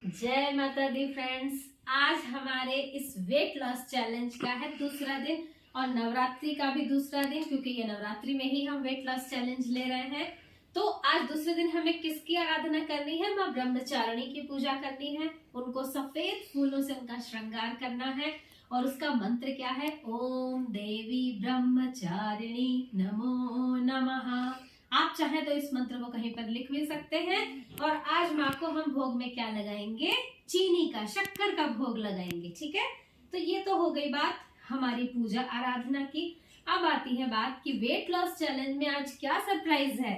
जय माता दी फ्रेंड्स। आज हमारे इस वेट लॉस चैलेंज का है दूसरा दिन और नवरात्रि का भी दूसरा दिन, क्योंकि ये नवरात्रि में ही हम वेट लॉस चैलेंज ले रहे हैं। तो आज दूसरे दिन हमें किसकी आराधना करनी है? माँ ब्रह्मचारिणी की पूजा करनी है। उनको सफेद फूलों से उनका श्रृंगार करना है और उसका मंत्र क्या है? ओम देवी ब्रह्मचारिणी नमो नमः। आप चाहे तो इस मंत्र को कहीं पर लिख भी सकते हैं। और आज माँ को हम भोग में क्या लगाएंगे? चीनी का, शक्कर का भोग लगाएंगे। ठीक है, तो ये तो हो गई बात हमारी पूजा आराधना की। अब आती है बात कि वेट लॉस चैलेंज में आज क्या सरप्राइज है।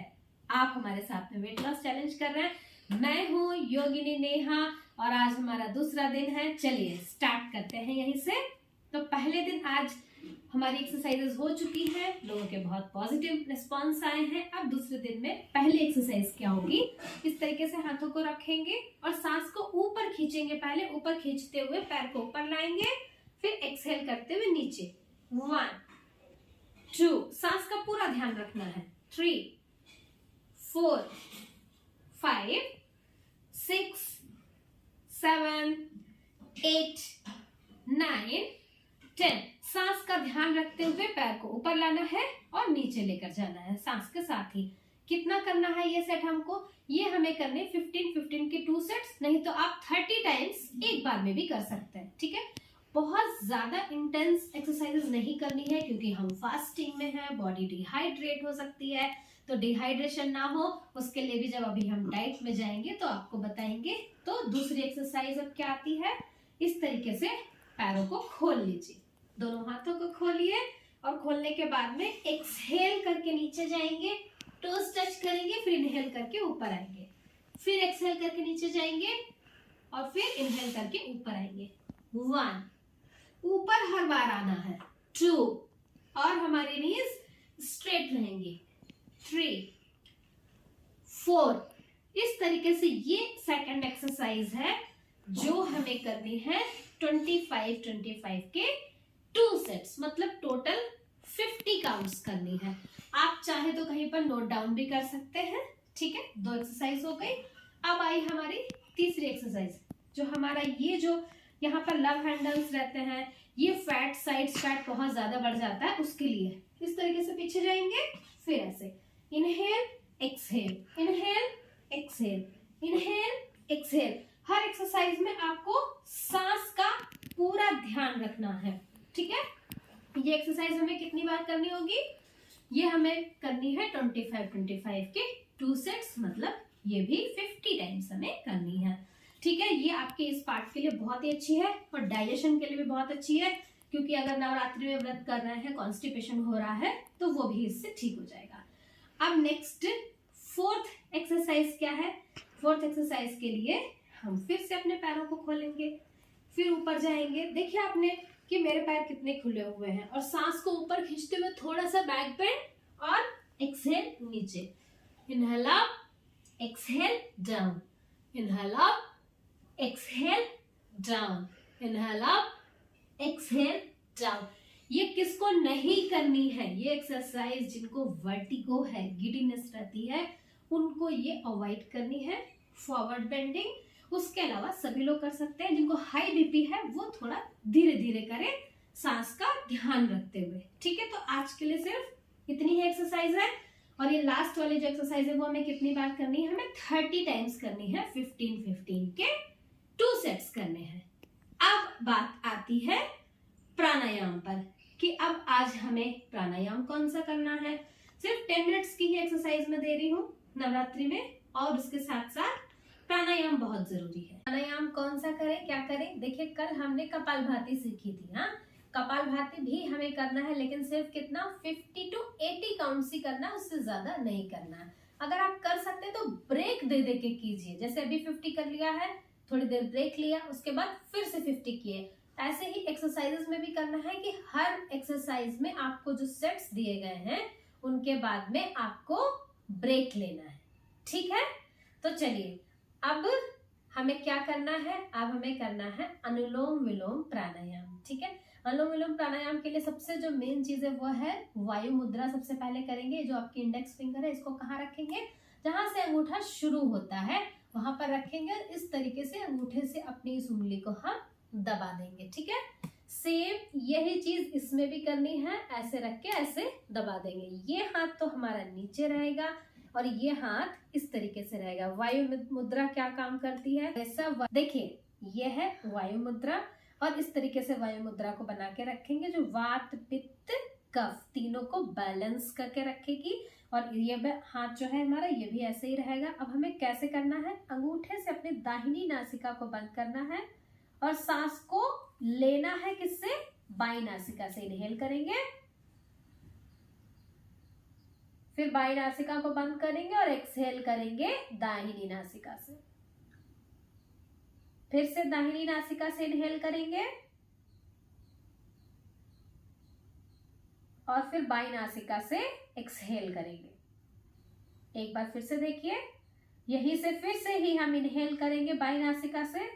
आप हमारे साथ में वेट लॉस चैलेंज कर रहे हैं। मैं हूँ योगिनी नेहा और आज हमारा दूसरा दिन है। चलिए स्टार्ट करते हैं यहीं से। तो पहले दिन आज हमारी एक्सरसाइजेस हो चुकी हैं, लोगों के बहुत पॉजिटिव रिस्पांस आए हैं। अब दूसरे दिन में पहली एक्सरसाइज क्या होगी? इस तरीके से हाथों को रखेंगे और सांस को ऊपर खींचेंगे। पहले ऊपर खींचते हुए पैर को ऊपर लाएंगे, फिर एक्सहेल करते हुए नीचे। 1 2, सांस का पूरा ध्यान रखना है। 3 4 5 6 7 8 9 10। सांस का ध्यान रखते हुए पैर को ऊपर लाना है और नीचे लेकर जाना है सांस के साथ ही। कितना करना है ये सेट हमको? ये हमें करने 15-15 के 2 सेट्स, नहीं तो आप 30 टाइम्स एक बार में भी कर सकते हैं। ठीक है, बहुत ज्यादा इंटेंस एक्सरसाइजेस नहीं करनी है क्योंकि हम फास्टिंग में हैं, बॉडी डिहाइड्रेट हो सकती है। तो डिहाइड्रेशन ना हो उसके लिए भी जब अभी हम डाइट में जाएंगे तो आपको बताएंगे। तो दूसरी एक्सरसाइज अब क्या आती है? इस तरीके से पैरों को खोल लीजिए, दोनों हाथों को खोलिए और खोलने के बाद में एक्सहेल करके नीचे जाएंगे, टोस टच करेंगे, फिर इनहेल करके ऊपर आएंगे, फिर एक्सहेल करके नीचे जाएंगे और फिर इनहेल करके ऊपर आएंगे। 1, ऊपर हर बार आना है। 2, और हमारे नीज स्ट्रेट रहेंगे। 3 4। इस तरीके से ये सेकंड एक्सरसाइज है जो हमें करनी है 25-25 के 2 सेट्स, मतलब टोटल 50 काउंट्स करनी है। आप चाहे तो कहीं पर नोट डाउन भी कर सकते हैं। ठीक है, 2 एक्सरसाइज हो गई। अब आई हमारी तीसरी एक्सरसाइज, जो हमारा ये जो यहाँ पर लव हैंडल्स रहते हैं, ये फैट साइड फैट बहुत ज्यादा बढ़ जाता है, उसके लिए इस तरीके से पीछे जाएंगे, फिर ऐसे inhale exhale, inhale exhale, inhale exhale. हर एक्सरसाइज में आपको सांस का पूरा ध्यान रखना है। ठीक है, ये एक्सरसाइज हमें कितनी बार करनी होगी? ये हमें करनी है 25-25 के 2 सेट्स, मतलब ये भी 50 टाइम्स हमें करनी है। ठीक है, ये आपके इस पार्ट के लिए बहुत ही अच्छी है और डाइजेशन के लिए भी बहुत अच्छी है, क्योंकि अगर नवरात्रि में व्रत कर रहे हैं, कॉन्स्टिपेशन हो रहा है, तो वो भी इससे ठीक हो जाएगा। अब नेक्स्ट 4th एक्सरसाइज क्या है? 4th एक्सरसाइज के लिए हम फिर से अपने पैरों को खोलेंगे, फिर ऊपर जाएंगे। देखिए आपने कि मेरे पैर कितने खुले हुए हैं, और सांस को ऊपर खींचते हुए थोड़ा सा बैक बेंड और एक्सहेल नीचे। Inhale up, exhale down, inhale up, exhale down, inhale up, exhale down. ये किसको नहीं करनी है? ये एक्सरसाइज जिनको वर्टिगो है, गिडीनेस रहती है, उनको ये अवॉइड करनी है। फॉरवर्ड बेंडिंग उसके अलावा सभी लोग कर सकते हैं। जिनको हाई बीपी है वो थोड़ा धीरे धीरे करें, सांस का ध्यान रखते हुए। ठीक है, तो आज के लिए सिर्फ इतनी ही एक्सरसाइज है। और ये लास्ट वाली जो एक्सरसाइज है वो हमें कितनी बार करनी है? हमें 30 टाइम्स करनी है। 15-15 के 2 सेट्स करने हैं। अब बात आती है प्राणायाम पर कि अब आज हमें प्राणायाम कौन सा करना है। सिर्फ 10 मिनट्स की ही एक्सरसाइज में दे रही हूँ नवरात्रि में, और उसके साथ साथ प्राणायाम बहुत जरूरी है। प्राणायाम कौन सा करें, क्या करें? देखिए कल हमने कपालभाति सीखी थी। हाँ, कपालभाति भी हमें करना है, लेकिन सिर्फ कितना? 50 to 80 काउंट्स ही करना है, उससे ज्यादा नहीं करना है। अगर आप कर सकते हैं तो ब्रेक दे दे के कीजिए। जैसे अभी 50 कर लिया है, थोड़ी देर ब्रेक लिया, उसके बाद फिर से 50 किए। ऐसे ही एक्सरसाइजेस में भी करना है कि हर एक्सरसाइज में आपको जो सेट्स दिए गए हैं उनके बाद में आपको ब्रेक लेना है। ठीक है, तो चलिए अब हमें क्या करना है? अब हमें करना है अनुलोम विलोम प्राणायाम। ठीक है, अनुलोम विलोम प्राणायाम के लिए सबसे जो मेन चीज है वो है वायु मुद्रा। सबसे पहले करेंगे, जो आपकी इंडेक्स फिंगर है इसको कहाँ रखेंगे? जहां से अंगूठा शुरू होता है वहां पर रखेंगे और इस तरीके से अंगूठे से अपनी इस उंगली को हम दबा देंगे। ठीक है, सेम यही चीज इसमें भी करनी है, ऐसे रख के ऐसे दबा देंगे। ये हाथ तो हमारा नीचे रहेगा और ये हाथ इस तरीके से रहेगा। वायु मुद्रा क्या काम करती है, ऐसा देखिए ये है वायु मुद्रा, और इस तरीके से वायु मुद्रा को बना के रखेंगे जो वात पित्त कफ तीनों को बैलेंस करके रखेगी। और ये हाथ जो है हमारा ये भी ऐसे ही रहेगा। अब हमें कैसे करना है, अंगूठे से अपनी दाहिनी नासिका को बंद करना है और सांस को लेना है किससे, बाई नासिका से इनहेल करेंगे, फिर बाई नासिका को बंद करेंगे और एक्सहेल करेंगे दाहिनी नासिका से। फिर से दाहिनी नासिका से इनहेल करेंगे और फिर बाई नासिका से एक्सहेल करेंगे। एक बार फिर से देखिए, यहीं से फिर से ही हम इनहेल करेंगे बाई नासिका से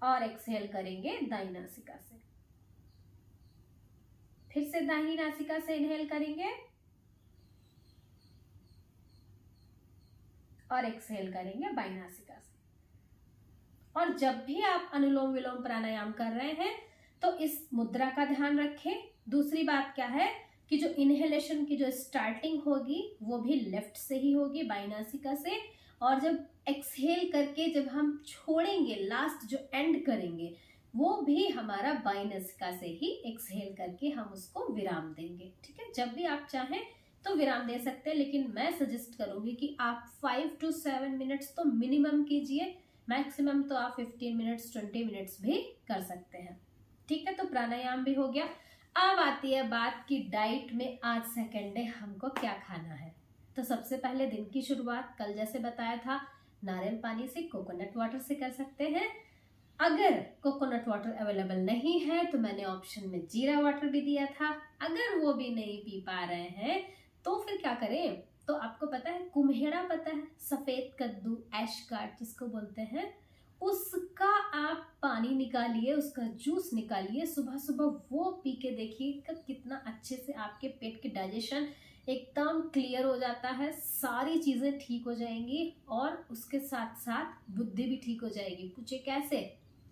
और एक्सहेल करेंगे दाई नासिका से। फिर से दाहिनी नासिका से इनहेल करेंगे और एक्सहेल करेंगे बाई नासिका से। और जब भी आप अनुलोम विलोम प्राणायाम कर रहे हैं तो इस मुद्रा का ध्यान रखें। दूसरी बात क्या है कि जो इनहेलेशन की जो स्टार्टिंग होगी वो भी लेफ्ट से ही होगी, बाई नासिका से, और जब एक्सहेल करके जब हम छोड़ेंगे लास्ट जो एंड करेंगे वो भी हमारा बाई नासिका से ही एक्सहेल करके हम उसको विराम देंगे। ठीक है, जब भी आप चाहें तो विराम दे सकते हैं, लेकिन मैं सजेस्ट करूंगी कि आप 5 to 7 मिनट्स तो मिनिमम कीजिए, मैक्सिमम तो आप 15 मिनट्स 20 मिनट्स भी कर सकते हैं। ठीक है, तो प्राणायाम भी हो गया। अब आती है बात की डाइट में आज सेकेंड डे हमको क्या खाना है। तो सबसे पहले दिन की शुरुआत कल जैसे बताया था नारियल पानी से, कोकोनट वाटर से कर सकते हैं। अगर कोकोनट वाटर अवेलेबल नहीं है तो मैंने ऑप्शन में जीरा वाटर भी दिया था। अगर वो भी नहीं पी पा रहे हैं तो फिर क्या करें, तो आपको पता है कुम्हेड़ा, पता है सफेद कद्दू, ऐश कार्ड जिसको बोलते हैं, उसका आप पानी निकालिए, उसका जूस निकालिए, सुबह सुबह वो पी के देखिए कितना अच्छे से आपके पेट के डाइजेशन एकदम क्लियर हो जाता है, सारी चीजें ठीक हो जाएंगी और उसके साथ साथ बुद्धि भी ठीक हो जाएगी। पूछे कैसे,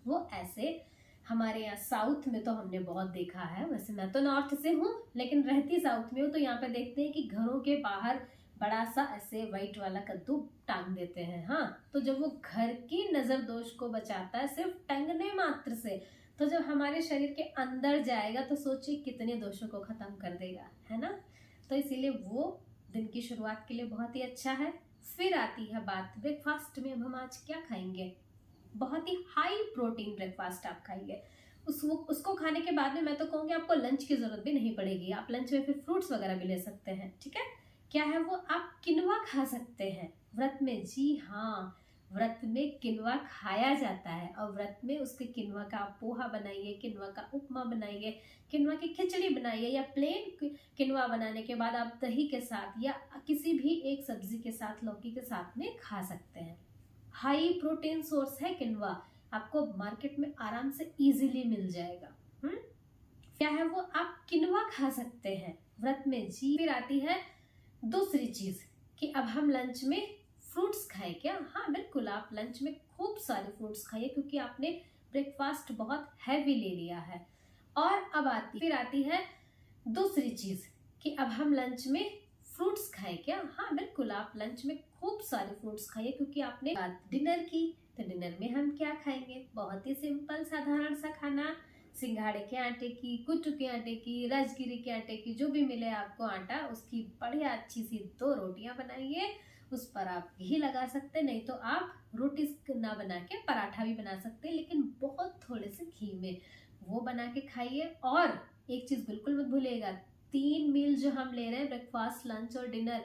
वो ऐसे हमारे यहाँ साउथ में तो हमने बहुत देखा है, वैसे मैं तो नॉर्थ से हूँ लेकिन रहती साउथ में हूँ, तो यहाँ पे देखते हैं कि घरों के बाहर बड़ा सा ऐसे व्हाइट वाला कद्दू टांग देते हैं। हाँ, तो जब वो घर की नजर दोष को बचाता है सिर्फ टंगने मात्र से, तो जब हमारे शरीर के अंदर जाएगा तो सोचिए कितने दोषों को खत्म कर देगा, है ना। तो इसीलिए वो दिन की शुरुआत के लिए बहुत ही अच्छा है। फिर आती है बात ब्रेकफास्ट में। अब हम आज क्या खाएंगे, बहुत ही हाई प्रोटीन ब्रेकफास्ट आप खाइए। उसको खाने के बाद में मैं तो कहूँगी आपको लंच की जरूरत भी नहीं पड़ेगी, आप लंच में फिर फ्रूट्स वगैरह भी ले सकते हैं। ठीक है, क्या है वो, आप किनवा खा सकते हैं व्रत में। जी हाँ, व्रत में किनवा खाया जाता है और व्रत में उसके किनवा का आप पोहा बनाइए, किनवा का उपमा बनाइए, किनवा की खिचड़ी बनाइए, या प्लेन किनवा बनाने के बाद आप दही के साथ या किसी भी एक सब्जी के साथ, लौकी के साथ में खा सकते हैं। हाई प्रोटीन सोर्स है किनवा, आपको मार्केट में आराम से इजीली मिल जाएगा। क्या है वो, आप किनवा खा सकते हैं व्रत में। जी, फिर आती है दूसरी चीज कि अब हम लंच में फ्रूट्स खाएं क्या। हाँ बिल्कुल, आप लंच में खूब सारे फ्रूट्स खाइए क्योंकि आपने ब्रेकफास्ट बहुत हैवी ले लिया है। और अब फिर आती है दूसरी चीज कि अब हम लंच में फ्रूट्स खाएं क्या। हाँ बिल्कुल, आप लंच में खूब सारे फ्रूट्स खाइए क्योंकि आपने डिनर की, तो डिनर में हम क्या खाएंगे, बहुत ही सिंपल साधारण सा खाना, सिंघाड़े के आटे की, कुट्टू के आटे की, राजगिरी के आटे की, जो भी मिले आपको आटा, उसकी बढ़िया अच्छी सी 2 रोटियां बनाइए, उस पर आप घी लगा सकते, नहीं तो आप रोटी ना बना के पराठा भी बना सकते हैं, लेकिन बहुत थोड़े से घी में वो बना के खाइए। और एक चीज बिल्कुल मत भूलिएगा, 3 मील जो हम ले रहे हैं ब्रेकफास्ट, लंच और डिनर,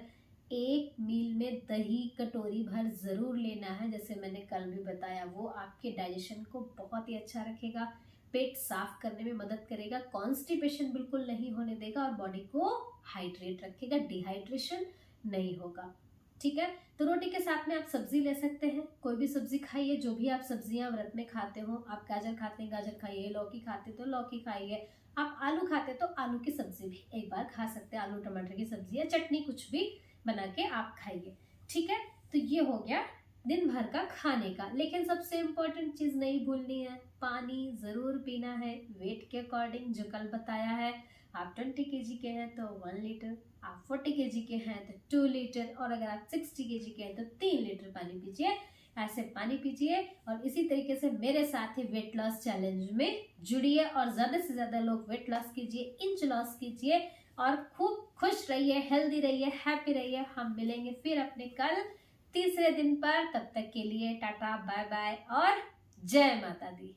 एक मील में दही कटोरी भर जरूर लेना है। जैसे मैंने कल भी बताया, वो आपके डाइजेशन को बहुत ही अच्छा रखेगा, पेट साफ करने में मदद करेगा, कॉन्स्टिपेशन बिल्कुल नहीं होने देगा और बॉडी को हाइड्रेट रखेगा, डिहाइड्रेशन नहीं होगा। ठीक है, तो रोटी के साथ में आप सब्जी ले सकते हैं, कोई भी सब्जी खाइए, जो भी आप सब्जियां व्रत में खाते हो। आप गाजर खाते हैं गाजर खाइए, लौकी खाते तो लौकी खाइए, आप आलू खाते तो आलू की सब्जी भी एक बार खा सकते हैं, आलू टमाटर की सब्जी या चटनी कुछ भी बना के आप खाइए। ठीक है, तो ये हो गया दिन भर का खाने का। लेकिन सबसे इम्पोर्टेंट चीज नहीं भूलनी है, पानी जरूर पीना है वेट के अकॉर्डिंग, जो कल बताया है। आप 20 kg के हैं तो 1 लीटर, आप 40 kg के हैं तो 2 लीटर, और अगर आप 60 kg के हैं तो 3 लीटर पानी पीजिए। ऐसे पानी पीजिए और इसी तरीके से मेरे साथ ही वेट लॉस चैलेंज में जुड़िए और ज्यादा से ज्यादा लोग वेट लॉस कीजिए, इंच लॉस कीजिए और खूब खुश रहिए, हेल्दी रहिए, हैप्पी रहिए। हम मिलेंगे फिर अपने कल तीसरे दिन पर। तब तक के लिए टाटा, बाय बाय और जय माता दी।